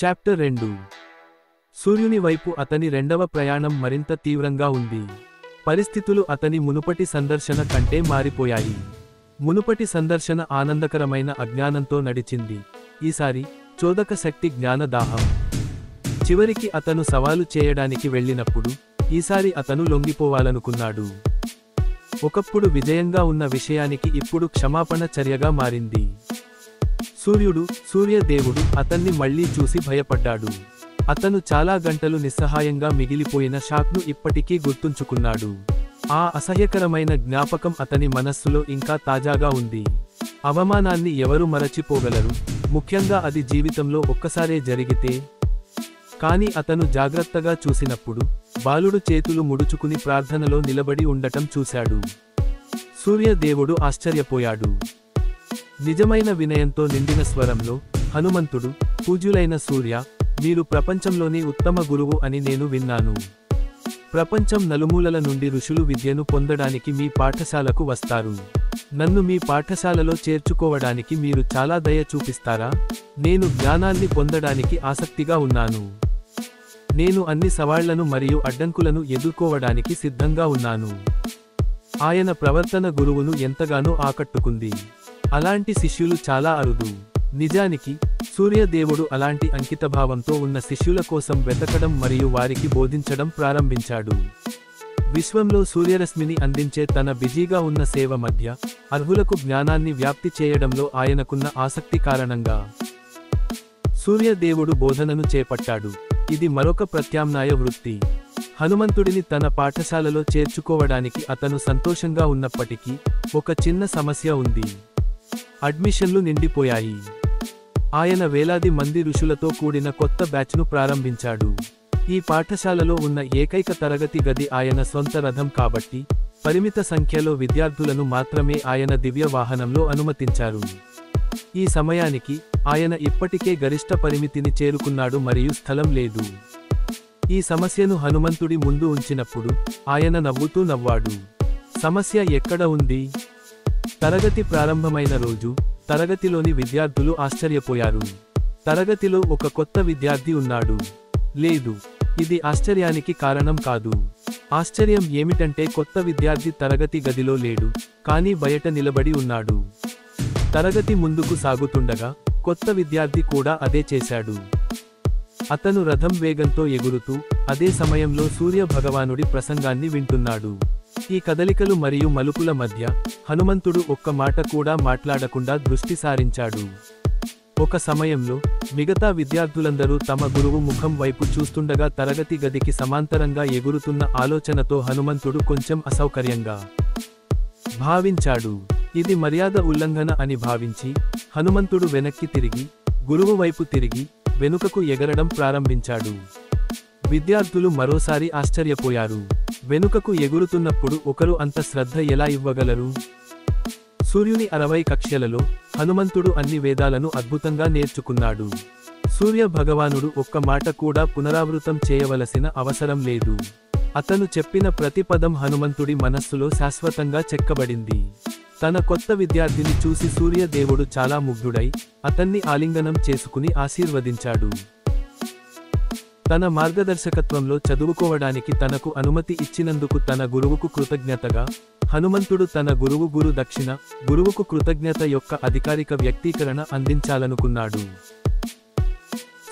Chapter 2. సూర్యుని వైపు అతని రెండవ ప్రయాణం మరింత తీవ్రంగా ఉంది. పరిస్థితులు అతని మునుపటి సందర్శన కంటే మారిపోయాయి. మునుపటి సందర్శన ఆనందకరమైన అజ్ఞానంతో నడిచింది. ఈసారి చోదక శక్తి జ్ఞాన దాహం. చివరికి అతను సవాలు చేయడానికి వెళ్ళినప్పుడు ఈసారి అతను లొంగిపోవాలనుకున్నాడు. ఒకప్పుడు విజయంగా ఉన్న విషయానికి ఇప్పుడు క్షమాపణ చర్యగా మారింది. సూర్యదేవుడు అతన్ని మళ్లీ చూసి భయపడ్డాడు. అతను చాలా గంటలు నిస్సహాయంగా మిగిలిపోయిన షాక్ను ఇప్పటికీ గుర్తుంచుకున్నాడు. ఆ అసహ్యకరమైన జ్ఞాపకం అతని మనస్సులో ఇంకా తాజాగా ఉంది. అవమానాన్ని ఎవరు మరచిపోగలరు, ముఖ్యంగా అది జీవితంలో ఒక్కసారే జరిగితే? కాని అతను జాగ్రత్తగా చూసినప్పుడు బాలుడు చేతులు ముడుచుకుని ప్రార్థనలో నిలబడి ఉండటం చూశాడు. సూర్యదేవుడు ఆశ్చర్యపోయాడు. నిజమైన వినయంతో నిండిన స్వరంలో, హనుమంతుడు, పూజ్యులైన సూర్య, మీరు ప్రపంచంలోని ఉత్తమ గురువు అని నేను విన్నాను. ప్రపంచం నలుమూలల నుండి ఋషులు విద్యను పొందడానికి మీ పాఠశాలకు వస్తారు. నన్ను మీ పాఠశాలలో చేర్చుకోవడానికి మీరు చాలా దయ చూపిస్తారా? నేను జ్ఞానాన్ని పొందడానికి ఆసక్తిగా ఉన్నాను. నేను అన్ని సవాళ్లను మరియు అడ్డంకులను ఎదుర్కోవడానికి సిద్ధంగా ఉన్నాను. ఆయన ప్రవర్తన గురువును ఎంతగానో ఆకట్టుకుంది. అలాంటి శిష్యులు చాలా అరుదు. నిజానికి సూర్యదేవుడు అలాంటి అంకితభావంతో ఉన్న శిష్యుల కోసం వెతకడం మరియు వారికి బోధించడం ప్రారంభించాడు. విశ్వంలో సూర్యరశ్మిని అందించే తన బిజీగా ఉన్న సేవ మధ్య అర్హులకు జ్ఞానాన్ని వ్యాప్తి చేయడంలో ఆయనకున్న ఆసక్తి కారణంగా సూర్యదేవుడు బోధనను చేపట్టాడు. ఇది మరొక ప్రత్యామ్నాయ వృత్తి. హనుమంతుడిని తన పాఠశాలలో చేర్చుకోవడానికి అతను సంతోషంగా ఉన్నప్పటికీ ఒక చిన్న సమస్య ఉంది. అడ్మిషన్లు నిండిపోయాయి. ఆయన వేలాది మంది ఋషులతో కూడిన కొత్త బ్యాచ్ను ప్రారంభించాడు. ఈ పాఠశాలలో ఉన్న ఏకైక తరగతి గది ఆయన సొంత రథం కాబట్టి పరిమిత సంఖ్యలో విద్యార్థులను మాత్రమే ఆయన దివ్య వాహనంలో అనుమతించారు. ఈ సమయానికి ఆయన ఇప్పటికే గరిష్ట పరిమితిని చేరుకున్నాడు మరియు స్థలం లేదు. ఈ సమస్యను హనుమంతుడి ముందు ఉంచినప్పుడు ఆయన నవ్వాడు. సమస్య ఎక్కడ ఉంది? తరగతి ప్రారంభమైన రోజు తరగతిలోని విద్యార్థులు ఆశ్చర్యపోయారు. తరగతిలో ఒక కొత్త విద్యార్థి ఉన్నాడు. లేదు, ఇది ఆశ్చర్యానికి కారణం కాదు. ఆశ్చర్యం ఏమిటంటే కొత్త విద్యార్థి తరగతి గదిలో లేడు, కానీ బయట నిలబడి ఉన్నాడు. తరగతి ముందుకు సాగుతుండగా కొత్త విద్యార్థి కూడా అదే చేశాడు. అతను రథం వేగంతో ఎగురుతూ అదే సమయంలో సూర్య భగవానుడి ప్రసంగాన్ని వింటున్నాడు. ఈ కదలికలు మరియు మలుపుల మధ్య హనుమంతుడు ఒక్క మాట కూడా మాట్లాడకుండా దృష్టి సారించాడు. ఒక సమయంలో మిగతా విద్యార్థులందరూ తమ గురువు ముఖం వైపు చూస్తుండగా తరగతి గదికి సమాంతరంగా ఎగురుతున్న ఆలోచనతో హనుమంతుడు కొంచెం అసౌకర్యంగా భావించాడు. ఇది మర్యాద ఉల్లంఘన అని భావించి హనుమంతుడు వెనక్కి తిరిగి గురువు వైపు తిరిగి వెనుకకు ఎగరడం ప్రారంభించాడు. విద్యార్థులు మరోసారి ఆశ్చర్యపోయారు. వెనుకకు ఎగురుతున్నప్పుడు ఒకరు అంత శ్రద్ధ ఎలా ఇవ్వగలరు? సూర్యుని 60 కక్ష్యలలో హనుమంతుడు అన్ని వేదాలను అద్భుతంగా నేర్చుకున్నాడు. సూర్య భగవానుడు ఒక్క మాట కూడా పునరావృతం చేయవలసిన అవసరం లేదు. అతను చెప్పిన ప్రతి పదం హనుమంతుడి మనస్సులో శాశ్వతంగా చెక్కబడింది. తన కొత్త విద్యార్థిని చూసి సూర్యదేవుడు చాలా ముగ్ధుడై అతన్ని ఆలింగనం చేసుకుని ఆశీర్వదించాడు. తన మార్గదర్శకత్వంలో చదువుకోవడానికి తనకు అనుమతి ఇచ్చినందుకు తన గురువుకు కృతజ్ఞతగా హనుమంతుడు తన గురువు గురువుకు కృతజ్ఞత యొక్క అధికారిక వ్యక్తీకరణ అందించాలనుకున్నాడు.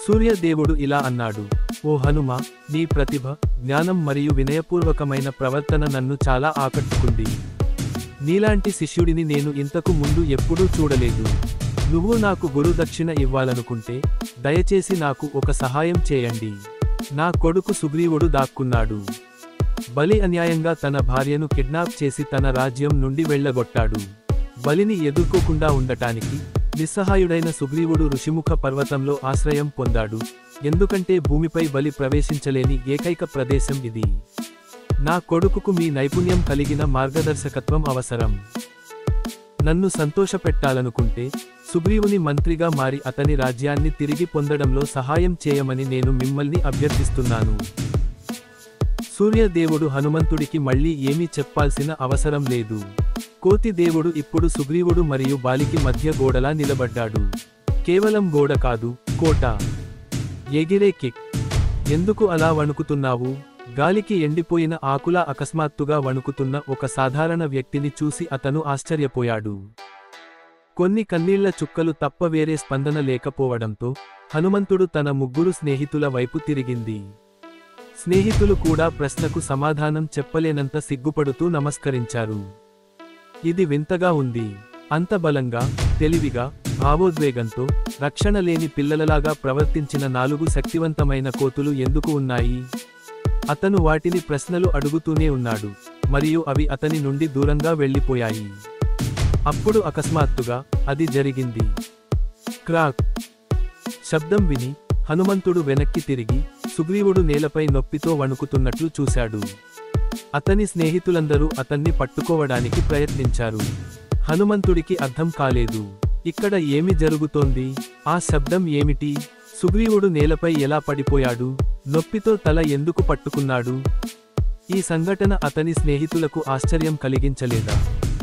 సూర్యదేవుడు ఇలా అన్నాడు: ఓ హనుమ, నీ ప్రతిభ, జ్ఞానం మరియు వినయపూర్వకమైన ప్రవర్తన నన్ను చాలా ఆకట్టుకుంది. నీలాంటి శిష్యుడిని నేను ఇంతకు ముందు ఎప్పుడూ చూడలేదు. నువ్వు నాకు గురుదక్షిణ ఇవ్వాలనుకుంటే దయచేసి నాకు ఒక సహాయం చేయండి. నా కొడుకు సుగ్రీవుడు దాక్కున్నాడు. బలి అన్యాయంగా తన భార్యను కిడ్నాప్ చేసి తన రాజ్యం నుండి వెళ్ళగొట్టాడు. బలిని ఎదుర్కోకుండా ఉండటానికి నిస్సహాయుడైన సుగ్రీవుడు ఋషిముఖ పర్వతంలో ఆశ్రయం పొందాడు, ఎందుకంటే భూమిపై బలి ప్రవేశించలేని ఏకైక ప్రదేశం ఇది. నా కొడుకుకు మీ నైపుణ్యం కలిగిన మార్గదర్శకత్వం అవసరం. నన్ను సంతోషపెట్టాలనుకుంటే సుగ్రీవుని మంత్రిగా మారి అతని రాజ్యాన్ని తిరిగి పొందడంలో సహాయం చేయమని నేను మిమ్మల్ని అభ్యర్థిస్తున్నాను. సూర్యదేవుడు హనుమంతుడికి మళ్లీ ఏమీ చెప్పాల్సిన అవసరం లేదు. కోతి దేవుడు ఇప్పుడు సుగ్రీవుడు మరియు బాలికి మధ్య గోడలా నిలబడ్డాడు. కేవలం గోడ కాదు, కోట. ఎగిరే కిక్. ఎందుకు అలా వణుకుతున్నావు? గాలికి ఎండిపోయిన ఆకులా అకస్మాత్తుగా వణుకుతున్న ఒక సాధారణ వ్యక్తిని చూసి అతను ఆశ్చర్యపోయాడు. కొన్ని కన్నీళ్ల చుక్కలు తప్ప వేరే స్పందన లేకపోవడంతో హనుమంతుడు తన ముగ్గురు స్నేహితుల వైపు తిరిగింది. స్నేహితులు కూడా ప్రశ్నకు సమాధానం చెప్పలేనంత సిగ్గుపడుతూ నమస్కరించారు. ఇది వింతగా ఉంది. అంత బలంగా, తెలివిగా, భావోద్వేగంతో, రక్షణ లేని పిల్లలలాగా ప్రవర్తించిన 4 శక్తివంతమైన కోతులు ఎందుకు ఉన్నాయి? అతను వాటిని ప్రశ్నలు అడుగుతూనే ఉన్నాడు, మరియు అవి అతని నుండి దూరంగా వెళ్ళిపోయాయి. అప్పుడు అకస్మాత్తుగా అది జరిగింది. క్రాక్ శబ్దం విని హనుమంతుడు వెనక్కి తిరిగి సుగ్రీవుడు నేలపై నొప్పితో వణుకుతున్నట్లు చూశాడు. అతని స్నేహితులందరూ అతన్ని పట్టుకోవడానికి ప్రయత్నించారు. హనుమంతుడికి అర్థం కాలేదు. ఇక్కడ ఏమి జరుగుతోంది? ఆ శబ్దం ఏమిటి? సుగ్రీవుడు నేలపై ఎలా పడిపోయాడు? నొప్పితో తల ఎందుకు పట్టుకున్నాడు? ఈ సంఘటన అతని స్నేహితులకు ఆశ్చర్యం కలిగించలేదా?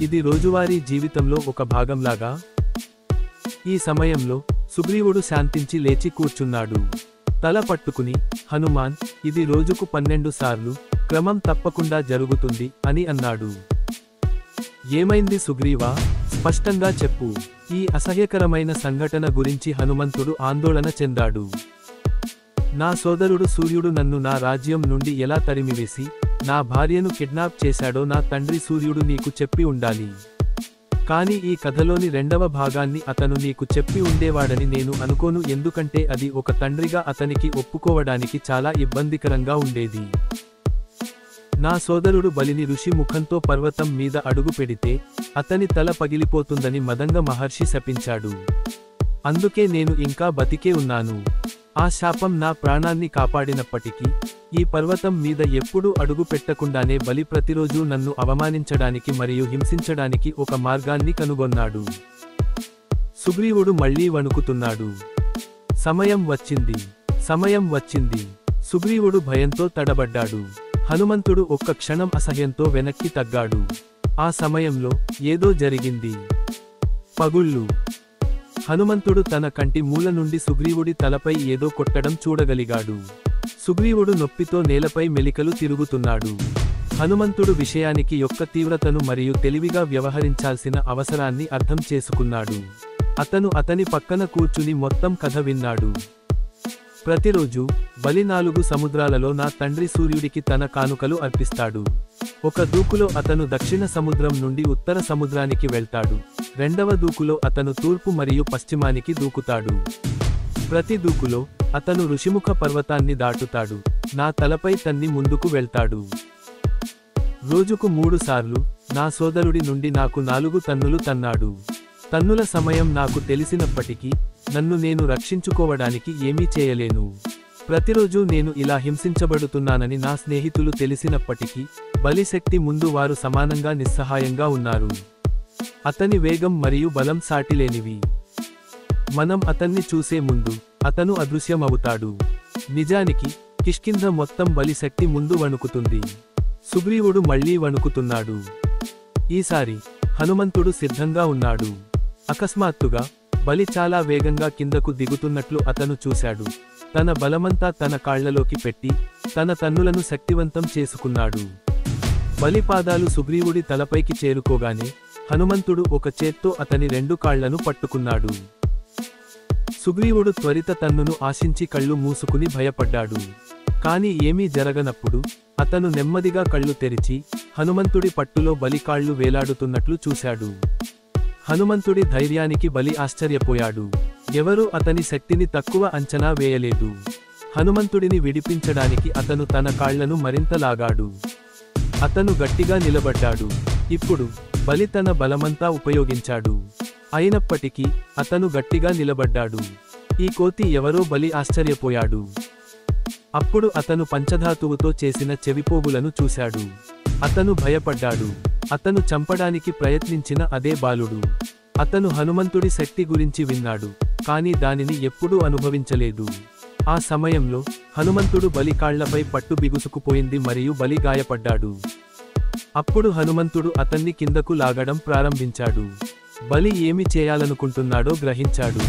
ఇది రోజువారీ జీవితంలో ఒక భాగంలాగా? ఈ సమయంలో సుగ్రీవుడు శాంతించి లేచి కూర్చున్నాడు. తల పట్టుకుని, హనుమాన్, ఇది రోజుకు 12 సార్లు, క్రమం తప్పకుండా జరుగుతుంది అని అన్నాడు. ఏమైంది సుగ్రీవా? స్పష్టంగా చెప్పు. ఈ అసహ్యకరమైన సంఘటన గురించి హనుమంతుడు ఆందోళన చెందాడు. నా సోదరుడు సూర్యుడు నన్ను నా రాజ్యం నుండి ఎలా తరిమివేసి నా భార్యను కిడ్నాప్ చేశాడో నా తండ్రి సూర్యుడు నీకు చెప్పి ఉండాలి. కానీ ఈ కథలోని 2వ భాగాన్ని అతను నీకు చెప్పి ఉండేవాడని నేను అనుకోను, ఎందుకంటే అది ఒక తండ్రిగా అతనికి ఒప్పుకోవడానికి చాలా ఇబ్బందికరంగా ఉండేది. నా సోదరుడు బలిని ఋషి ముఖంతో పర్వతం మీద అడుగు పెడితే అతని తల పగిలిపోతుందని మదంగ మహర్షి శపించాడు. అందుకే నేను ఇంకా బతికే ఉన్నాను. ఆ శాపం నా ప్రాణాన్ని కాపాడినప్పటికీ ఈ పర్వతం మీద ఎప్పుడూ అడుగు పెట్టకుండానే బలి ప్రతిరోజూ నన్ను అవమానించడానికి మరియు హింసించడానికి ఒక మార్గాన్ని కనుగొన్నాడు. సుగ్రీవుడు మళ్లీ వణుకుతున్నాడు. సమయం వచ్చింది. సమయం వచ్చింది. సుగ్రీవుడు భయంతో తడబడ్డాడు. హనుమంతుడు ఒక్క క్షణం అసహ్యంతో వెనక్కి తగ్గాడు. ఆ సమయంలో ఏదో జరిగింది. పగుళ్ళు. హనుమంతుడు తన కంటి మూల నుండి సుగ్రీవుడి తలపై ఏదో కొట్టడం చూడగలిగాడు. సుగ్రీవుడు నొప్పితో నేలపై మెలికలు తిరుగుతున్నాడు. హనుమంతుడు విషయానికి యొక్క తీవ్రతను మరియు తెలివిగా వ్యవహరించాల్సిన అవసరాన్ని అర్థం చేసుకున్నాడు. అతను అతని పక్కన కూర్చుని మొత్తం కథ విన్నాడు. ప్రతిరోజు బలి 4 సముద్రాలలో నా తండ్రి సూర్యుడికి తన కానుకలు అర్పిస్తాడు. ఒక దూకులో అతను దక్షిణ సముద్రం నుండి ఉత్తర సముద్రానికి వెళ్తాడు. 2వ దూకులో అతను తూర్పు మరియు పశ్చిమానికి దూకుతాడు. ప్రతి దూకులో అతను ఋషిముఖ పర్వతాన్ని దాటుతాడు. నా తలపై తన్ని ముందుకు వెళ్తాడు. రోజుకు 3 సార్లు నా సోదరుడి నుండి నాకు 4 తన్నులు తన్నాడు. తన్నుల సమయం నాకు తెలిసినప్పటికీ నన్ను నేను రక్షించుకోవడానికి ఏమీ చేయలేను. ప్రతిరోజు నేను ఇలా హింసించబడుతున్నానని నా స్నేహితులు తెలిసినప్పటికీ బలిశక్తి ముందు వారు సమానంగా నిస్సహాయంగా ఉన్నారు. అతని వేగం మరియు బలం సాటిలేనివి. మనం అతన్ని చూసే ముందు అతను అదృశ్యమవుతాడు. నిజానికి కిష్కింధ మొత్తం బలిశక్తి ముందు వణుకుతుంది. సుగ్రీవుడు మళ్లీ వణుకుతున్నాడు. ఈసారి హనుమంతుడు సిద్ధంగా ఉన్నాడు. అకస్మాత్తుగా బలి చాలా వేగంగా కిందకు దిగుతున్నట్లు అతను చూశాడు. తన బలమంతా తన కాళ్లలోకి పెట్టి తన తన్నులను శక్తివంతం చేసుకున్నాడు. బలి పాదాలు సుగ్రీవుడి తలపైకి చేరుకోగానే హనుమంతుడు ఒక చేత్తో అతని 2 కాళ్లను పట్టుకున్నాడు. సుగ్రీవుడు త్వరిత తన్నును ఆశించి కళ్ళు మూసుకుని భయపడ్డాడు. కాని ఏమీ జరగనప్పుడు అతను నెమ్మదిగా కళ్ళు తెరిచి హనుమంతుడి పట్టులో బలి కాళ్లు వేలాడుతున్నట్లు చూశాడు. హనుమంతుడి ధైర్యానికి బలి ఆశ్చర్యపోయాడు. ఎవరూ అతని శక్తిని తక్కువ అంచనా వేయలేదు. హనుమంతుడిని విడిపించడానికి అతను తన కాళ్లను మరింత లాగాడు. అతను గట్టిగా నిలబడ్డాడు. ఇప్పుడు బలి తన బలమంతా ఉపయోగించాడు. అయినప్పటికీ అతను గట్టిగా నిలబడ్డాడు. ఈ కోతి ఎవరో బలి ఆశ్చర్యపోయాడు. అప్పుడు అతను పంచధాతువుతో చేసిన చెవిపోగులను చూశాడు. అతను భయపడ్డాడు. అతను చంపడానికి ప్రయత్నించిన అదే బాలుడు. అతను హనుమంతుడి శక్తి గురించి విన్నాడు, కానీ దానిని ఎప్పుడూ అనుభవించలేదు. ఆ సమయంలో హనుమంతుడు బలి కాళ్లపై పట్టు బిగుసుకుపోయింది మరియు బలి గాయపడ్డాడు. అప్పుడు హనుమంతుడు అతన్ని కిందకు లాగడం ప్రారంభించాడు. బలి ఏమి చేయాలనుకుంటున్నాడో గ్రహించాడు.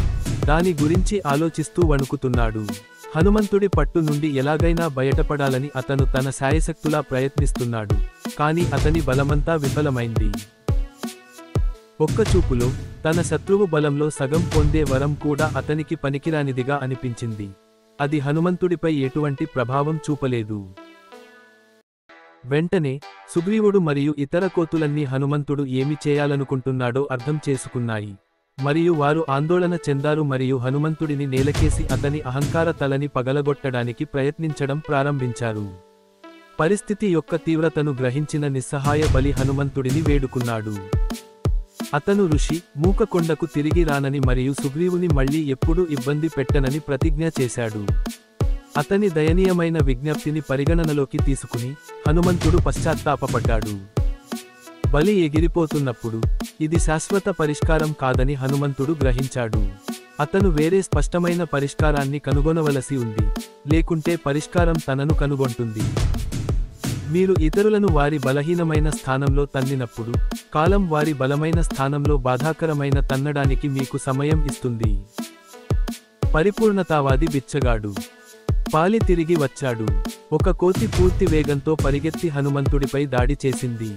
దాని గురించి ఆలోచిస్తూ వణుకుతున్నాడు. హనుమంతుడి పట్టు నుండి ఎలాగైనా బయటపడాలని అతను తన శాయశక్తులా ప్రయత్నిస్తున్నాడు, కాని అతని బలమంతా విఫలమైంది. ఒక్క చూపులో తన శత్రువు బలంలో సగం పొందే వరం కూడా అతనికి పనికిరానిదిగా అనిపించింది. అది హనుమంతుడిపై ఎటువంటి ప్రభావం చూపలేదు. వెంటనే సుగ్రీవుడు మరియు ఇతర కోతులన్నీ హనుమంతుడు ఏమి చేయాలనుకుంటున్నాడో అర్థం చేసుకున్నాయి, మరియు వారు ఆందోళన చెందారు మరియు హనుమంతుడిని నేలకేసి అతని అహంకార తలని పగలగొట్టడానికి ప్రయత్నించడం ప్రారంభించారు. పరిస్థితి యొక్క తీవ్రతను గ్రహించిన నిస్సహాయ బలి హనుమంతుడిని వేడుకున్నాడు. అతను ఋషి మూకకొండకు తిరిగి రానని మరియు సుగ్రీవుని మళ్లీ ఎప్పుడూ ఇబ్బంది పెట్టనని ప్రతిజ్ఞ చేశాడు. అతని దయనీయమైన విజ్ఞప్తిని పరిగణనలోకి తీసుకుని హనుమంతుడు పశ్చాత్తాపపడ్డాడు. బలి ఎగిరిపోతున్నప్పుడు ఇది శాశ్వత పరిష్కారం కాదని హనుమంతుడు గ్రహించాడు. అతను వేరే స్పష్టమైన పరిష్కారాన్ని కనుగొనవలసి ఉంది, లేకుంటే పరిష్కారం తనను కనుగొంటుంది. మీరు ఇతరులను వారి బలహీనమైన స్థానంలో తన్నినప్పుడు కాలం వారి బలమైన స్థానంలో బాధాకరమైన తన్నడానికి మీకు సమయం ఇస్తుంది. పరిపూర్ణతావాది బిచ్చగాడు. పాలి తిరిగి వచ్చాడు. ఒక కోతి పూర్తి వేగంతో పరిగెత్తి హనుమంతుడిపై దాడి చేసింది.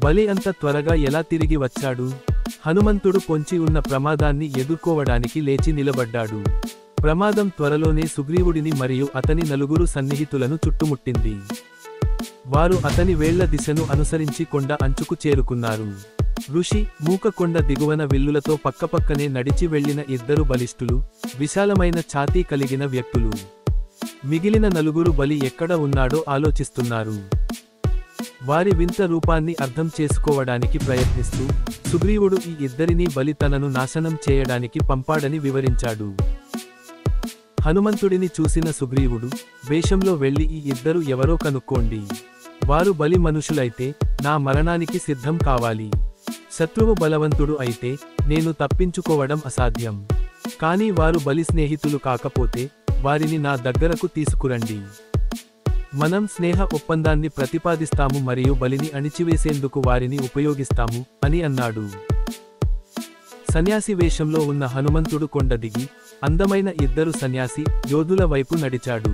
బలి అంత త్వరగా ఎలా తిరిగి వచ్చాడు? హనుమంతుడు పొంచి ఉన్న ప్రమాదాన్ని ఎదుర్కోవడానికి లేచి నిలబడ్డాడు. ప్రమాదం త్వరలోనే సుగ్రీవుడిని మరియు అతని నలుగురు సన్నిహితులను చుట్టుముట్టింది. వారు అతని వేళ్ల దిశను అనుసరించి కొండ అంచుకు చేరుకున్నారు. ఋషి మూకకొండ దిగువన విల్లులతో పక్కపక్కనే నడిచి వెళ్లిన ఇద్దరు బలిష్ఠులు, విశాలమైన ఛాతీ కలిగిన వ్యక్తులు. మిగిలిన నలుగురు బలి ఎక్కడ ఉన్నాడో ఆలోచిస్తున్నారు. వారి వింత రూపాన్ని అర్థం చేసుకోవడానికి ప్రయత్నిస్తూ సుగ్రీవుడు ఈ ఇద్దరినీ బలి తనను నాశనం చేయడానికి పంపాడని వివరించాడు. హనుమంతుడిని చూసిన సుగ్రీవుడు వేషంలో వెళ్లి ఈ ఇద్దరు ఎవరో కనుక్కోండి. వారు బలి మనుషులైతే నా మరణానికి సిద్ధం కావాలి. శత్రువు బలవంతుడు అయితే నేను తప్పించుకోవడం అసాధ్యం. కానీ వారు బలి స్నేహితులు కాకపోతే వారిని నా దగ్గరకు తీసుకురండి. మనం స్నేహ ఒప్పందాన్ని ప్రతిపాదిస్తాము మరియు బలిని అణిచివేసేందుకు వారిని ఉపయోగిస్తాము అని అన్నాడు. సన్యాసి వేషంలో ఉన్న హనుమంతుడు కొండ దిగి అందమైన ఇద్దరు సన్యాసి యోధుల వైపు నడిచాడు.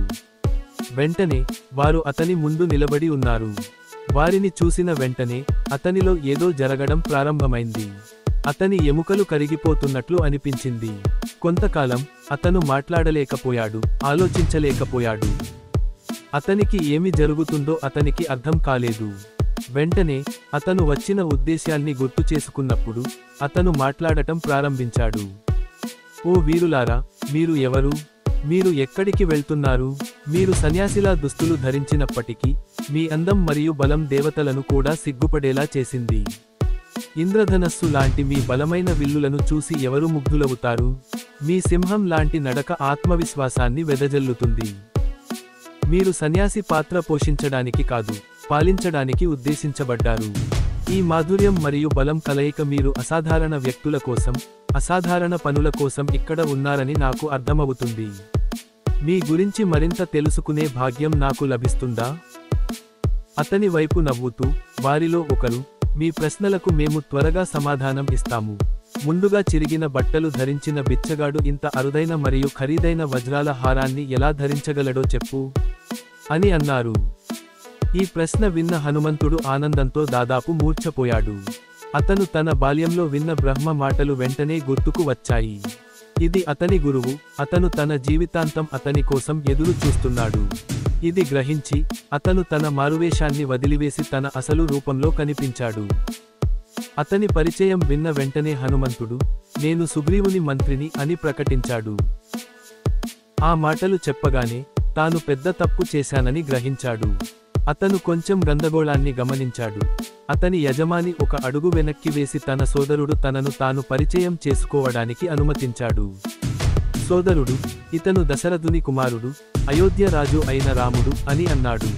వెంటనే వారు అతని ముందు నిలబడి ఉన్నారు. వారిని చూసిన వెంటనే అతనిలో ఏదో జరగడం ప్రారంభమైంది. అతని ఎముకలు కరిగిపోతున్నట్లు అనిపించింది. కొంతకాలం అతను మాట్లాడలేకపోయాడు, ఆలోచించలేకపోయాడు. అతనికి ఏమి జరుగుతుందో అతనికి అర్థం కాలేదు. వెంటనే అతను వచ్చిన ఉద్దేశ్యాన్ని గుర్తు చేసుకున్నప్పుడు అతను మాట్లాడటం ప్రారంభించాడు. ఓ వీరులారా, మీరు ఎవరు? మీరు ఎక్కడికి వెళ్తున్నారు? మీరు సన్యాసిలా దుస్తులు ధరించినప్పటికీ మీ అందం మరియు బలం దేవతలను కూడా సిగ్గుపడేలా చేసింది. ఇంద్రధనస్సు లాంటి మీ బలమైన విల్లులను చూసి ఎవరు ముగ్ధులవుతారు? మీ సింహం లాంటి నడక ఆత్మవిశ్వాసాన్ని వెదజల్లుతుంది. మీరు సన్యాసి పాత్ర పోషించడానికి కాదు, పాలించడానికి ఉద్దేశించబడ్డారు. ఈ మాధుర్యం మరియు బలం కలయిక మీరు అసాధారణ వ్యక్తుల కోసం, అసాధారణ పనుల కోసం ఇక్కడ ఉన్నారని నాకు అర్థమవుతుంది. మీ గురించి మరింత తెలుసుకునే భాగ్యం నాకు లభిస్తుందా? అతని వైపు నవ్వుతూ వారిలో ఒకరు, మీ ప్రశ్నలకు మేము త్వరగా సమాధానం ఇస్తాము. ముందుగా చిరిగిన బట్టలు ధరించిన బిచ్చగాడు ఇంత అరుదైన మరియు ఖరీదైన వజ్రాల హారాన్ని ఎలా ధరించగలడో చెప్పు అని అన్నారు. ఈ ప్రశ్న విన్న హనుమంతుడు ఆనందంతో దాదాపు మూర్ఛపోయాడు. అతను తన బాల్యంలో విన్న బ్రహ్మ మాటలు వెంటనే గుర్తుకు వచ్చాయి. ఇది అతని గురువు, అతను తన జీవితాంతం అతని కోసం ఎదురు చూస్తున్నాడు. ఇది గ్రహించి అతను తన మారువేషాన్ని వదిలివేసి తన అసలు రూపంలో కనిపించాడు. అతని పరిచయం విన్న వెంటనే హనుమంతుడు, నేను సుగ్రీవుని మంత్రిని అని ప్రకటించాడు. ఆ మాటలు చెప్పగానే తాను పెద్ద తప్పు చేశానని గ్రహించాడు. అతను కొంచెం గందరగోళాన్ని గమనించాడు. అతని యజమాని ఒక అడుగు వెనక్కి వేసి తన సోదరుడు తనను తాను పరిచయం చేసుకోవడానికి అనుమతించాడు. సోదరుడు, ఇతను దశరథుని కుమారుడు, అయోధ్య రాజు అయిన రాముడు అని అన్నాడు.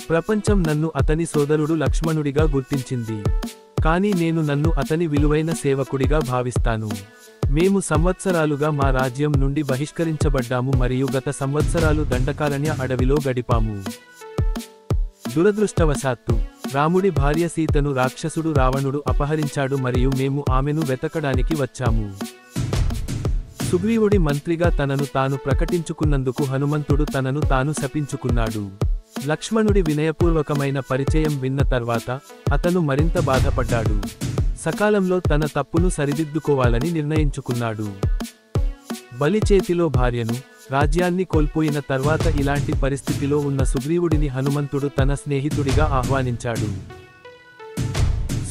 ప్రపంచం నన్ను అతని సోదరుడు లక్ష్మణుడిగా గుర్తించింది. కానీ నేను నన్ను అతని విలువైన సేవకుడిగా భావిస్తాను. మేము సంవత్సరాలుగా మా రాజ్యం నుండి బహిష్కరించబడ్డాము మరియు గత సంవత్సరాలు దండకారణ్య అడవిలో గడిపాము. దురదృష్టవశాత్తు రాముడి భార్య సీతను రాక్షసుడు రావణుడు అపహరించాడు మరియు మేము ఆమెను వెతకడానికి వచ్చాము. సుగ్రీవుడి మంత్రిగా తనను తాను ప్రకటించుకున్నందుకు హనుమంతుడు తనను తాను శపించుకున్నాడు. లక్ష్మణుడి వినయపూర్వకమైన పరిచయం విన్న తర్వాత అతను మరింత బాధపడ్డాడు. సకాలంలో తన తప్పును సరిదిద్దుకోవాలని నిర్ణయించుకున్నాడు. బలి చేతిలో భార్యను, రాజ్యాన్ని కోల్పోయిన తర్వాత ఇలాంటి పరిస్థితిలో ఉన్న సుగ్రీవుడిని హనుమంతుడు తన స్నేహితుడిగా ఆహ్వానించాడు.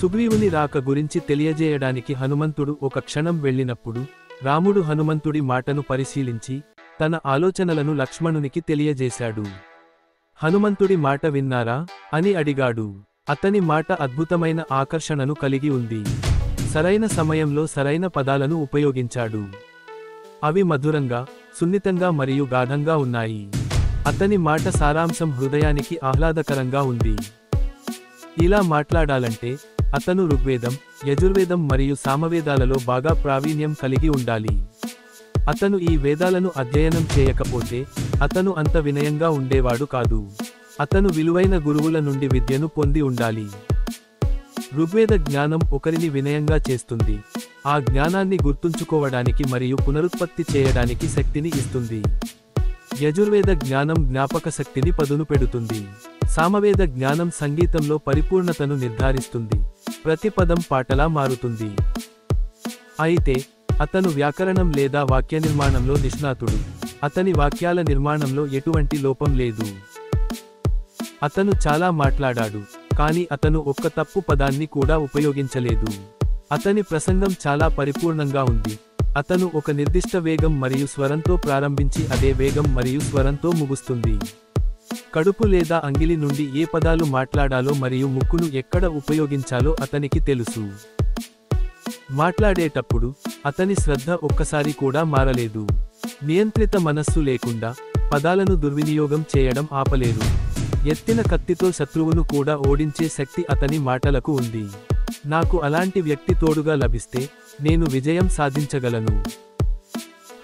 సుగ్రీవుని రాక గురించి తెలియజేయడానికి హనుమంతుడు ఒక క్షణం వెళ్ళినప్పుడు రాముడు హనుమంతుడి మాటను పరిశీలించి తన ఆలోచనలను లక్ష్మణునికి తెలియజేశాడు. హనుమంతుడి మాట విన్నారా అని అడిగాడు. అతని మాట అద్భుతమైన ఆకర్షణను కలిగి ఉంది. సరైన సమయంలో సరైన పదాలను ఉపయోగించాడు. అవి మధురంగా, సున్నితంగా మరియు గాఢంగా ఉన్నాయి. అతని మాట సారాంశం హృదయానికి ఆహ్లాదకరంగా ఉంది. ఇలా మాట్లాడాలంటే అతను ఋగ్వేదం, యజుర్వేదం మరియు సామవేదాలలో బాగా ప్రావీణ్యం కలిగి ఉండాలి. అతను ఈ వేదాలను అధ్యయనం చేయకపోతే అతను అంత వినయంగా ఉండేవాడు కాదు. అతను విలువైన గురువుల నుండి విద్యను పొంది ఉండాలి. ఋగ్వేద జ్ఞానం ఒకరిని వినయంగా చేస్తుంది. ఆ జ్ఞానాన్ని గుర్తుంచుకోవడానికి మరియు పునరుత్పత్తి చేయడానికి శక్తిని ఇస్తుంది. యజుర్వేద జ్ఞానం జ్ఞాపక శక్తిని పదును పెడుతుంది. సామవేద జ్ఞానం సంగీతంలో పరిపూర్ణతను నిర్ధారిస్తుంది. ప్రతి పదం పాటలా మారుతుంది. అయితే అతను వ్యాకరణం లేదా వాక్య నిర్మాణంలో నిష్ణాతుడు. అతని వాక్యాల నిర్మాణంలో ఎటువంటి లోపం లేదు. అతను చాలా మాట్లాడాడు, కానీ అతను ఒక్క తప్పు పదాన్ని కూడా ఉపయోగించలేదు. అతని ప్రసంగం చాలా పరిపూర్ణంగా ఉంది. అతను ఒక నిర్దిష్ట వేగం మరియు స్వరంతో ప్రారంభించి అదే వేగం మరియు స్వరంతో ముగుస్తుంది. కడుపు లేదా అంగిలి నుండి ఏ పదాలు మాట్లాడాలో మరియు ముక్కును ఎక్కడ ఉపయోగించాలో అతనికి తెలుసు. మాట్లాడేటప్పుడు అతని శ్రద్ధ ఒక్కసారి కూడా మారలేదు. నియంత్రిత మనస్సు లేకుండా పదాలను దుర్వినియోగం చేయడం ఆపలేదు. ఎత్తిన కత్తితో శత్రువును కూడా ఓడించే శక్తి అతని మాటలకు ఉంది. నాకు అలాంటి వ్యక్తి తోడుగా లభిస్తే నేను విజయం సాధించగలను.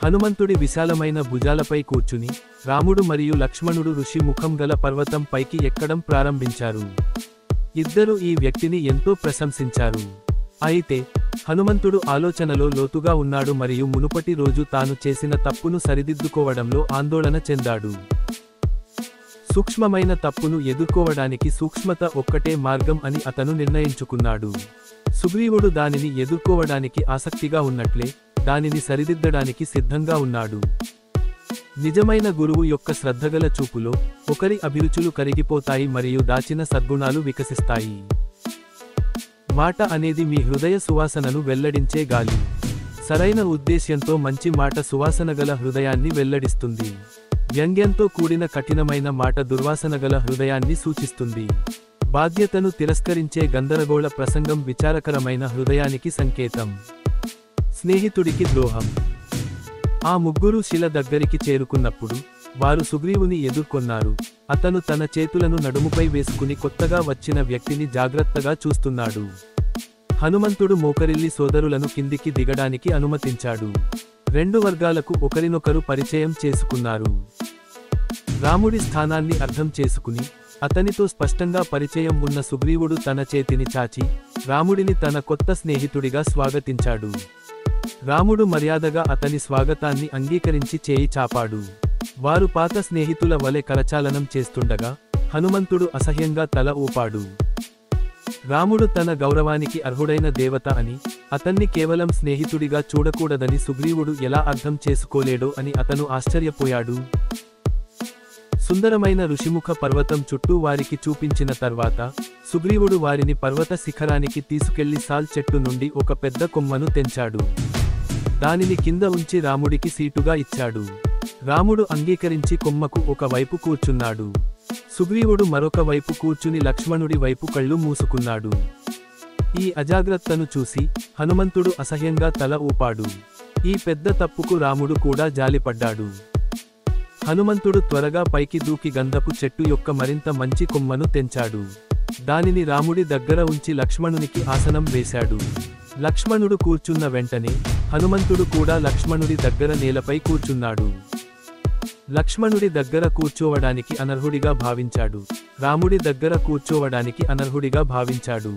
హనుమంతుడి విశాలమైన భుజాలపై కూర్చుని రాముడు మరియు లక్ష్మణుడు ఋషి ముఖం గల పర్వతం పైకి ఎక్కడం ప్రారంభించారు. ఇద్దరూ ఈ వ్యక్తిని ఎంతో ప్రశంసించారు. అయితే హనుమంతుడు ఆలోచనలో లోతుగా ఉన్నాడు మరియు మునుపటి రోజు తాను చేసిన తప్పును సరిదిద్దుకోవడంలో ఆందోళన చెందాడు. సూక్ష్మమైన తప్పును ఎదుర్కోవడానికి సూక్ష్మత ఒక్కటే మార్గం అని అతను నిర్ణయించుకున్నాడు. సుగ్రీవుడు దానిని ఎదుర్కోవడానికి ఆసక్తిగా ఉన్నట్లే దానిని సరిదిద్దడానికి సిద్ధంగా ఉన్నాడు. నిజమైన గురువు యొక్క శ్రద్ధగల చూపులో ఒకరి అభిరుచులు కరిగిపోతాయి మరియు దాచిన సద్గుణాలు వికసిస్తాయి. మాట అనేది మీ హృదయ సువాసనను వెల్లడించే గాలి. సరైన ఉద్దేశ్యంతో మంచి మాట సువాసనగల హృదయాన్ని వెల్లడిస్తుంది. వ్యంగ్యంతో కూడిన కఠినమైన మాట దుర్వాసనగల హృదయాన్ని సూచిస్తుంది. బాధ్యతను తిరస్కరించే గందరగోళ ప్రసంగం విచారకరమైన హృదయానికి సంకేతం. స్నేహితుడికి ద్రోహం. ఆ ముగ్గురు శిల దగ్గరికి చేరుకున్నప్పుడు వారు సుగ్రీవుని ఎదుర్కొన్నారు. అతను తన చేతులను నడుముపై వేసుకుని కొత్తగా వచ్చిన వ్యక్తిని జాగ్రత్తగా చూస్తున్నాడు. హనుమంతుడు మోకరిల్లి సోదరులను కిందికి దిగడానికి అనుమతించాడు. రెండు వర్గాలకు ఒకరినొకరు పరిచయం చేసుకున్నారు. రాముడి స్థానాన్ని అర్థం చేసుకుని అతనితో స్పష్టంగా పరిచయం ఉన్న సుగ్రీవుడు తన చేతిని చాచి రాముడిని తన కొత్త స్నేహితుడిగా స్వాగతించాడు. రాముడు మర్యాదగా అతని స్వాగతాన్ని అంగీకరించి చేయి చాపాడు. వారు పాత స్నేహితుల వలె కరచాలనం చేస్తుండగా హనుమంతుడు అసహ్యంగా తల ఊపాడు. రాముడు తన గౌరవానికి అర్హుడైన దేవత అని, అతన్ని కేవలం స్నేహితుడిగా చూడకూడదని సుగ్రీవుడు ఎలా అర్థం చేసుకోలేడో అని అతను ఆశ్చర్యపోయాడు. సుందరమైన ఋషిముఖ పర్వతం చుట్టూ వారికి చూపించిన తర్వాత సుగ్రీవుడు వారిని పర్వత శిఖరానికి తీసుకెళ్లి సాల్ చెట్టు నుండి ఒక పెద్ద కొమ్మను తెంచాడు. దానిని కింద ఉంచి రాముడికి సీటుగా ఇచ్చాడు. రాముడు అంగీకరించి కొమ్మకు ఒక వైపు కూర్చున్నాడు. సుగ్రీవుడు మరొక వైపు కూర్చుని లక్ష్మణుడి వైపు కళ్ళు మూసుకున్నాడు. ఈ అజాగ్రత్తను చూసి హనుమంతుడు అసహ్యంగా తల ఊపాడు. ఈ పెద్ద తప్పుకు రాముడు కూడా జాలిపడ్డాడు. హనుమంతుడు త్వరగా పైకి దూకి గంధపు చెట్టు యొక్క మరింత మంచి కొమ్మను తెంచాడు. దానిని రాముడి దగ్గర ఉంచి లక్ష్మణునికి ఆసనం వేశాడు. లక్ష్మణుడు కూర్చున్న వెంటనే హనుమంతుడు కూడా లక్ష్మణుడి దగ్గర నేలపై కూర్చున్నాడు. లక్ష్మణుడి దగ్గర కూర్చోవడానికి అనర్హుడిగా భావించాడు. రాముడి దగ్గర కూర్చోవడానికి అనర్హుడిగా భావించాడు.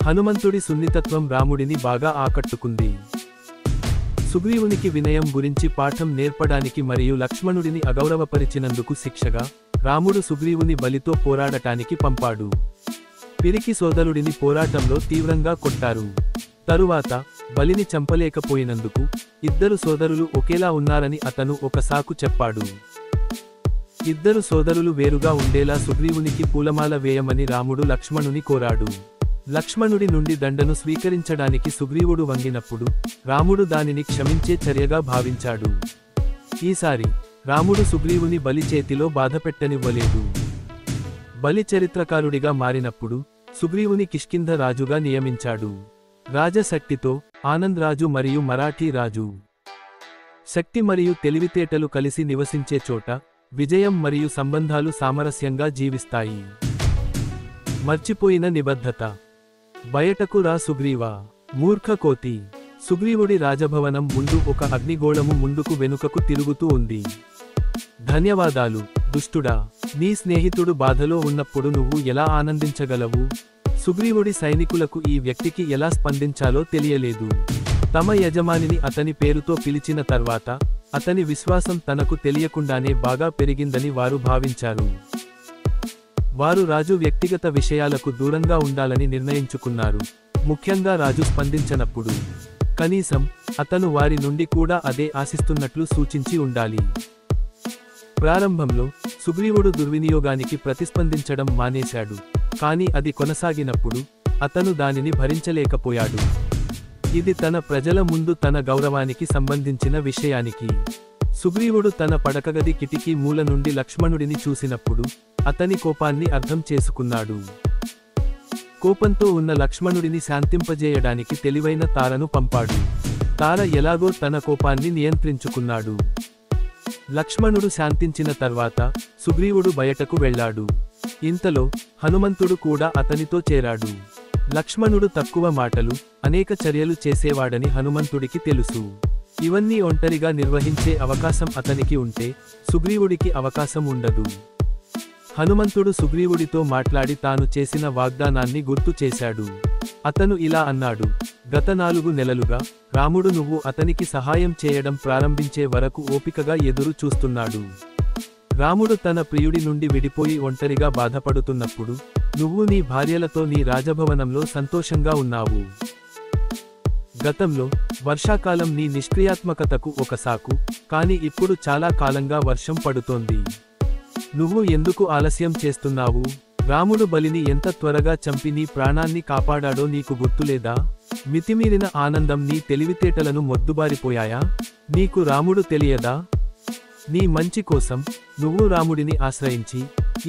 హనుమంతుడి సున్నితత్వం రాముడిని బాగా ఆకట్టుకుంది. సుగ్రీవునికి వినయం గురించి పాఠం నేర్పడానికి మరియు లక్ష్మణుడిని అగౌరవపరిచినందుకు శిక్షగా రాముడు సుగ్రీవుని బలితో పోరాడటానికి పంపాడు. పిరికి సోదరుడిని పోరాటంలో తీవ్రంగా కొట్టారు. తరువాత బలిని చంపలేకపోయినందుకు ఇద్దరు సోదరులు ఒకేలా ఉన్నారని అతను ఒక సాకు చెప్పాడు. ఇద్దరు సోదరులు వేరుగా ఉండేలా సుగ్రీవునికి పూలమాల వేయమని రాముడు లక్ష్మణుని కోరాడు. లక్ష్మణుడి నుండి దండను స్వీకరించడానికి సుగ్రీవుడు వంగినప్పుడు రాముడు దానిని క్షమించే చర్యగా భావించాడు. ఈసారి రాముడు సుగ్రీవుని బలి చేతిలో బాధపెట్టనివ్వలేదు. బలి చరిత్రకారుడిగా మారినప్పుడు సుగ్రీవుని కిష్కింధ రాజుగా నియమించాడు. రాజశక్తితో ఆనంద్ రాజు మరియు మరాఠీ రాజు. శక్తి మరియు తెలివితేటలు కలిసి నివసించే చోట విజయం మరియు సంబంధాలు సామరస్యంగా జీవిస్తాయి. మర్చిపోయిన నిబద్ధత. బయటకు రా సుగ్రీవా, మూర్ఖ కోతి. సుగ్రీవుడి రాజభవనం ముందు ఒక అగ్నిగోళము ముందుకు వెనుకకు తిరుగుతూ ఉంది. ధన్యవాదాలు దుష్టుడా, నీ స్నేహితుడు బాధలో ఉన్నప్పుడు నువ్వు ఎలా ఆనందించగలవు? సుగ్రీవుడి సైనికులకు ఈ వ్యక్తికి ఎలా స్పందించాలో తెలియలేదు. తమ యజమానిని అతని పేరుతో పిలిచిన తర్వాత అతని విశ్వాసం తనకు తెలియకుండానే బాగా పెరిగిందని వారు భావించారు. వారు రాజు వ్యక్తిగత విషయాలకు దూరంగా ఉండాలని నిర్ణయించుకున్నారు, ముఖ్యంగా రాజు స్పందించనప్పుడు. కనీసం అతను వారి నుండి కూడా అదే ఆశిస్తున్నట్లు సూచించి ఉండాలి. ప్రారంభంలో సుగ్రీవుడు దుర్వినియోగానికి ప్రతిస్పందించడం మానేశాడు, కానీ అది కొనసాగినప్పుడు అతను దానిని భరించలేకపోయాడు. ఇది తన ప్రజల ముందు తన గౌరవానికి సంబంధించిన విషయానికి. సుగ్రీవుడు తన పడకగది కిటికీ మూల నుండి లక్ష్మణుడిని చూసినప్పుడు అతని కోపాన్ని అర్థం చేసుకున్నాడు. కోపంతో ఉన్న లక్ష్మణుడిని శాంతింపజేయడానికి తెలివైన తారను పంపాడు. తార ఎలాగో తన కోపాన్ని నియంత్రించుకున్నాడు. లక్ష్మణుడు శాంతించిన తర్వాత సుగ్రీవుడు బయటకు వెళ్ళాడు. ఇంతలో హనుమంతుడు కూడా అతనితో చేరాడు. లక్ష్మణుడు తక్కువ మాటలు, అనేక చర్యలు చేసేవాడని హనుమంతుడికి తెలుసు. ఇవన్నీ ఒంటరిగా నిర్వహించే అవకాశం అతనికి ఉంటే సుగ్రీవుడికి అవకాశం ఉండదు. హనుమంతుడు సుగ్రీవుడితో మాట్లాడి తాను చేసిన వాగ్దానాన్ని గుర్తు చేశాడు. అతను ఇలా అన్నాడు, గత 4 నెలలుగా రాముడు నువ్వు అతనికి సహాయం చేయడం ప్రారంభించే వరకు ఓపికగా ఎదురు చూస్తున్నాడు. రాముడు తన ప్రియుడి నుండి విడిపోయి ఒంటరిగా బాధపడుతున్నప్పుడు నువ్వు నీ భార్యలతో నీ రాజభవనంలో సంతోషంగా ఉన్నావు. గతంలో వర్షాకాలం నీ నిష్క్రియాత్మకతకు ఒక సాకు, కానీ ఇప్పుడు చాలా కాలంగా వర్షం పడుతోంది. నువ్వు ఎందుకు ఆలస్యం చేస్తున్నావు? రాముడు బలిని ఎంత త్వరగా చంపి నీ ప్రాణాన్ని కాపాడాడో నీకు గుర్తులేదా? మితిమీరిన ఆనందం నీ తెలివితేటలను మొద్దుబారిపోయాయా? నీకు రాముడు తెలియదా? నీ మంచి కోసం నువ్వు రాముడిని ఆశ్రయించి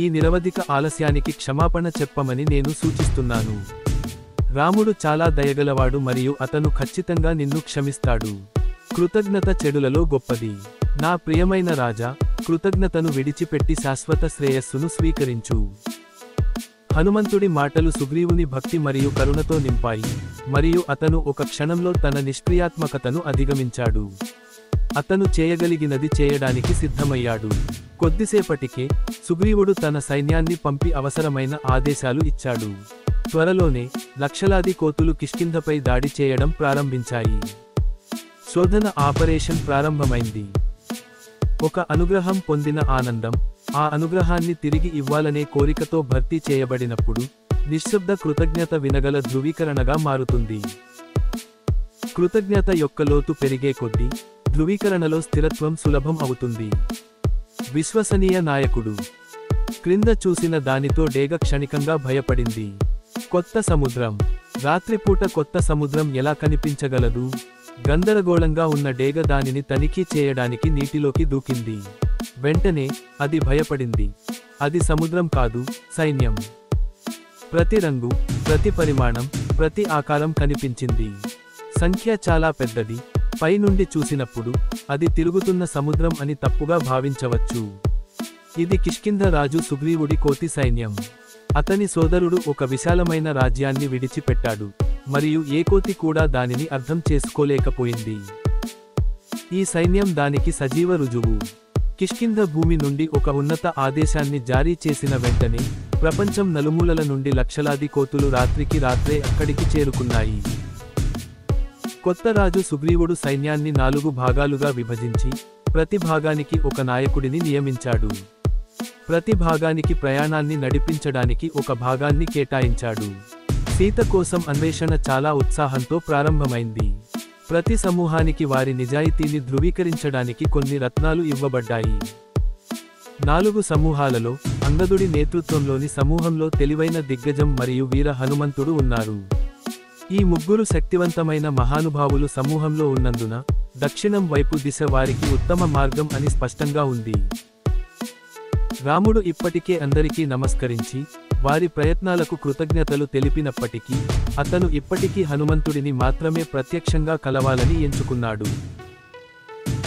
ఈ నిరవధిక ఆలస్యానికి క్షమాపణ చెప్పమని నేను సూచిస్తున్నాను. రాముడు చాలా దయగలవాడు మరియు అతను ఖచ్చితంగా నిన్ను క్షమిస్తాడు. కృతజ్ఞత చెడులలో గొప్పది. నా ప్రియమైన రాజా, కృతజ్ఞతను విడిచిపెట్టి శాశ్వత శ్రేయస్సును స్వీకరించు. హనుమంతుడి మాటలు సుగ్రీవుని భక్తి మరియు కరుణతో నింపాయి, మరియు అతను ఒక క్షణంలో తన నిష్క్రియాత్మకతను అధిగమించాడు. అతను చేయగలిగినది చేయడానికి సిద్ధమయ్యాడు. కొద్దిసేపటికే సుగ్రీవుడు తన సైన్యాన్ని పంపి అవసరమైన ఆదేశాలు ఇచ్చాడు. త్వరలోనే లక్షలాది కోతులు కిష్కింధపై దాడి చేయడం ప్రారంభించాయి. శోధన ఆపరేషన్ ప్రారంభమైంది. ఒక అనుగ్రహం పొందిన ఆనందం ఆ అనుగ్రహాన్ని తిరిగి ఇవ్వాలనే కోరికతో భర్తీ చేయబడినప్పుడు నిశ్శబ్ద కృతజ్ఞత వినగల ధృవీకరణగా మారుతుంది. కృతజ్ఞత యొక్క లోతు పెరిగే కొద్దీ ధృవీకరణలో స్థిరత్వం సులభం అవుతుంది. విశ్వసనీయ నాయకుడు. క్రింద చూసిన దానితో డేగ క్షణికంగా భయపడింది. కొత్త సముద్రం. రాత్రిపూట కొత్త సముద్రం ఎలా కనిపించగలదు? గందరగోళంగా ఉన్న డేగ దానిని తనిఖీ చేయడానికి నీటిలోకి దూకింది. వెంటనే అది భయపడింది. అది సముద్రం కాదు, సైన్యం. ప్రతి రంగు, ప్రతి పరిమాణం, ప్రతి ఆకారం కనిపించింది. సంఖ్య చాలా పెద్దది. పై నుండి చూసినప్పుడు అది తిరుగుతున్న సముద్రం అని తప్పుగా భావించవచ్చు. ఇది కిష్కింధ రాజు సుగ్రీవుడి కోతి సైన్యం. అతని సోదరుడు ఒక విశాలమైన రాజ్యాన్ని విడిచిపెట్టాడు, మరియు ఏ కోతి కూడా దానిని అర్థం చేసుకోలేకపోయింది. ఈ సైన్యం దానికి సజీవ రుజువు. కిష్కింధ భూమి నుండి ఒక ఉన్నత ఆదేశాన్ని జారీ చేసిన వెంటనే ప్రపంచం నలుమూలల నుండి లక్షలాది కోతులు రాత్రికి రాత్రే అక్కడికి చేరుకున్నాయి. కొత్త రాజు సుగ్రీవుడు సైన్యాన్ని 4 భాగాలుగా విభజించి ప్రతి భాగానికి ఒక నాయకుడిని నియమించాడు. ప్రతి భాగానికి ప్రయాణాన్ని నడిపించడానికి ఒక భాగాన్ని కేటాయించాడు. సీత కోసం అన్వేషణ చాలా ఉత్సాహంతో ప్రారంభమైంది. ప్రతి సమూహానికి వారి నిజాయితీని ధృవీకరించడానికి కొన్ని రత్నాలు ఇవ్వబడ్డాయి. 4 సమూహాలలో అంగదుడి నేతృత్వంలోని సమూహంలో తెలివైన దిగ్గజం మరియు వీర హనుమంతుడు ఉన్నారు. ఈ 3 శక్తివంతమైన మహానుభావులు సమూహంలో ఉన్నందున దక్షిణం వైపు దిశ వారికి ఉత్తమ మార్గం అని స్పష్టంగా ఉంది. రాముడు ఇప్పటికే అందరికీ నమస్కరించి వారి ప్రయత్నాలకు కృతజ్ఞతలు తెలిపినప్పటికీ అతను ఇప్పటికీ హనుమంతుడిని మాత్రమే ప్రత్యక్షంగా కలవాలని ఎంచుకున్నాడు.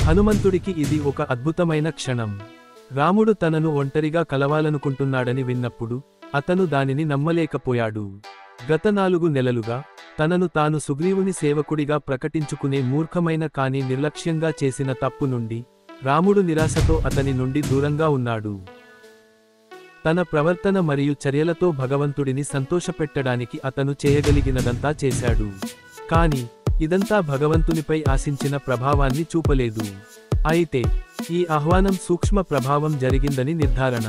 హనుమంతుడికి ఇది ఒక అద్భుతమైన క్షణం. రాముడు తనను ఒంటరిగా కలవాలనుకుంటున్నాడని విన్నప్పుడు అతను దానిని నమ్మలేకపోయాడు. గత 4 నెలలుగా తనను తాను సుగ్రీవుని సేవకుడిగా ప్రకటించుకునే మూర్ఖమైన కానీ నిర్లక్ష్యంగా చేసిన తప్పు నుండి రాముడు నిరాశతో అతని నుండి దూరంగా ఉన్నాడు. తన ప్రవర్తన మరియు చర్యలతో భగవంతుడిని సంతోషపెట్టడానికి అతను చేయగలిగినదంతా చేశాడు. కాని ఇదంతా భగవంతునిపై ఆశించిన ప్రభావాన్ని చూపలేదు. అయితే ఈ ఆహ్వానం సూక్ష్మ ప్రభావం జరిగిందని నిర్ధారణ.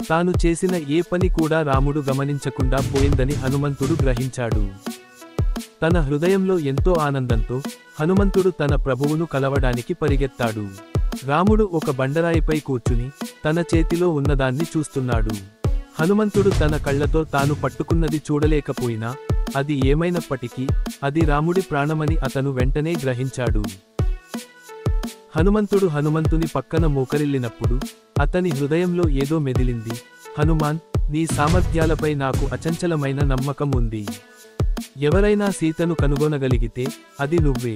తాను చేసిన ఏ పని కూడా రాముడు గమనించకుండా పోయిందని హనుమంతుడు గ్రహించాడు. తన హృదయంలో ఎంతో ఆనందంతో హనుమంతుడు తన ప్రభువును కలవడానికి పరిగెత్తాడు. రాముడు ఒక బండరాయిపై కూర్చుని తన చేతిలో ఉన్నదాన్ని చూస్తున్నాడు. హనుమంతుడు తన కళ్లతో తాను పట్టుకున్నది చూడలేకపోయినా అది ఏమైనప్పటికీ అది రాముడి ప్రాణమని అతను వెంటనే గ్రహించాడు. హనుమంతుని పక్కన మోకరిల్లినప్పుడు అతని హృదయంలో ఏదో మెదిలింది. హనుమాన్, నీ సామర్థ్యాలపై నాకు అచంచలమైన నమ్మకం ఉంది. ఎవరైనా సీతను కనుగొనగలిగితే అది నువ్వే.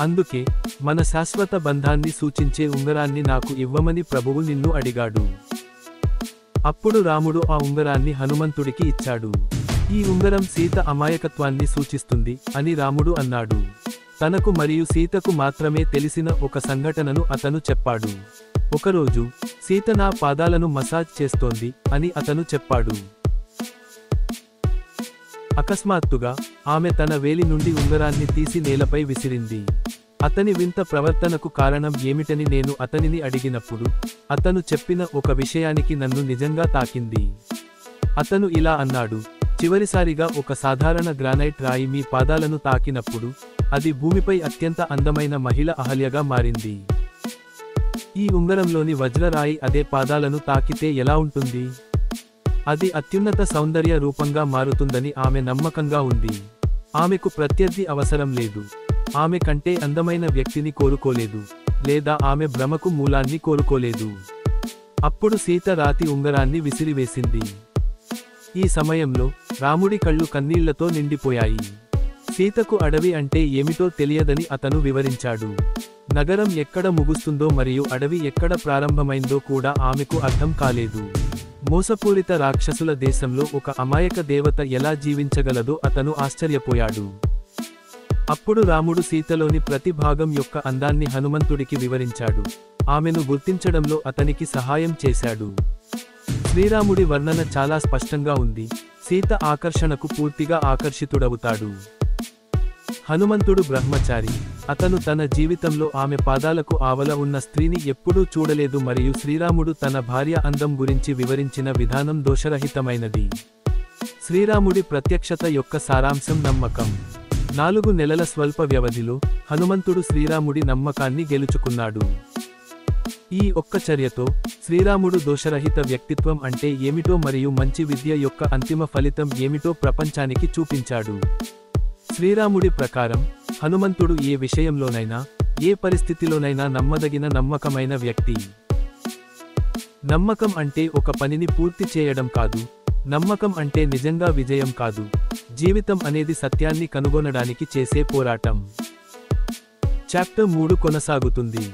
అందుకే మన శాశ్వత బంధాన్ని సూచించే ఉంగరాన్ని నాకు ఇవ్వమని ప్రభువు నిన్ను అడిగాడు. అప్పుడు రాముడు ఆ ఉంగరాన్ని హనుమంతుడికి ఇచ్చాడు. ఈ ఉంగరం సీత అమాయకత్వాన్ని సూచిస్తుంది అని రాముడు అన్నాడు. తనకు మరియు సీతకు మాత్రమే తెలిసిన ఒక సంఘటనను అతను చెప్పాడు. ఒకరోజు సీత నా పాదాలను మసాజ్ చేస్తోంది అని అతను చెప్పాడు. అకస్మాత్తుగా ఆమె తన వేలి నుండి ఉంగరాన్ని తీసి నేలపై విసిరింది. అతని వింత ప్రవర్తనకు కారణం ఏమిటని నేను అతనిని అడిగినప్పుడు అతను చెప్పిన ఒక విషయానికి నన్ను నిజంగా తాకింది. అతను ఇలా అన్నాడు, చివరిసారిగా ఒక సాధారణ గ్రానైట్ రాయి మీ పాదాలను తాకినప్పుడు అది భూమిపై అత్యంత అందమైన మహిళ అహల్యగా మారింది. ఈ ఉంగరంలోని వజ్రరాయి అదే పాదాలను తాకితే ఎలా ఉంటుంది? అది అత్యున్నత సౌందర్య రూపంగా మారుతుందని ఆమె నమ్మకంగా ఉంది. ఆమెకు ప్రత్యర్థి అవసరం లేదు. ఆమె కంటే అందమైన వ్యక్తిని కోరుకోలేదు, లేదా ఆమె భ్రమకు మూలాన్ని కోరుకోలేదు. అప్పుడు సీత రాతి ఉంగరాన్ని విసిరివేసింది. ఈ సమయంలో రాముడి కళ్ళు కన్నీళ్లతో నిండిపోయాయి. సీతకు అడవి అంటే ఏమిటో తెలియదని అతను వివరించాడు. నగరం ఎక్కడ ముగుస్తుందో మరియు అడవి ఎక్కడ ప్రారంభమైందో కూడా ఆమెకు అర్థం కాలేదు. మోసపూరిత రాక్షసుల దేశంలో ఒక అమాయక దేవత ఎలా జీవించగలదో అతను ఆశ్చర్యపోయాడు. అప్పుడు రాముడు సీతలోని ప్రతి భాగం యొక్క అందాన్ని హనుమంతుడికి వివరించాడు. ఆమెను గుర్తించడంలో అతనికి సహాయం చేశాడు. శ్రీరాముడి వర్ణన చాలా స్పష్టంగా ఉంది. సీత ఆకర్షణకు పూర్తిగా ఆకర్షితుడవుతాడు. హనుమంతుడు బ్రహ్మచారి. అతను తన జీవితంలో ఆమె పాదాలకు ఆవల ఉన్న స్త్రీని ఎప్పుడూ చూడలేదు మరియు శ్రీరాముడు తన భార్య అందం గురించి వివరించిన విధానం దోషరహితమైనది. శ్రీరాముడి ప్రత్యక్షత యొక్క సారాంశం నమ్మకం. 4 నెలల స్వల్ప వ్యవధిలో హనుమంతుడు శ్రీరాముడి నమ్మకాన్ని గెలుచుకున్నాడు. ఈ ఒక్క చర్యతో శ్రీరాముడు దోషరహిత వ్యక్తిత్వం అంటే ఏమిటో మరియు మంచి విద్య యొక్క అంతిమ ఫలితం ఏమిటో ప్రపంచానికి చూపించాడు. శ్రీరాముడి ప్రకారం హనుమంతుడు ఏ విషయంలోనైనా, ఏ పరిస్థితిలోనైనా నమ్మదగిన నమ్మకమైన వ్యక్తి. నమ్మకం అంటే ఒక పనిని పూర్తి చేయడం కాదు. నమ్మకం అంటే నిజంగా విజయం కాదు. జీవితం అనేది సత్యాన్ని కనుగొనడానికి చేసే పోరాటం. చాప్టర్ 3 కొనసాగుతుంది.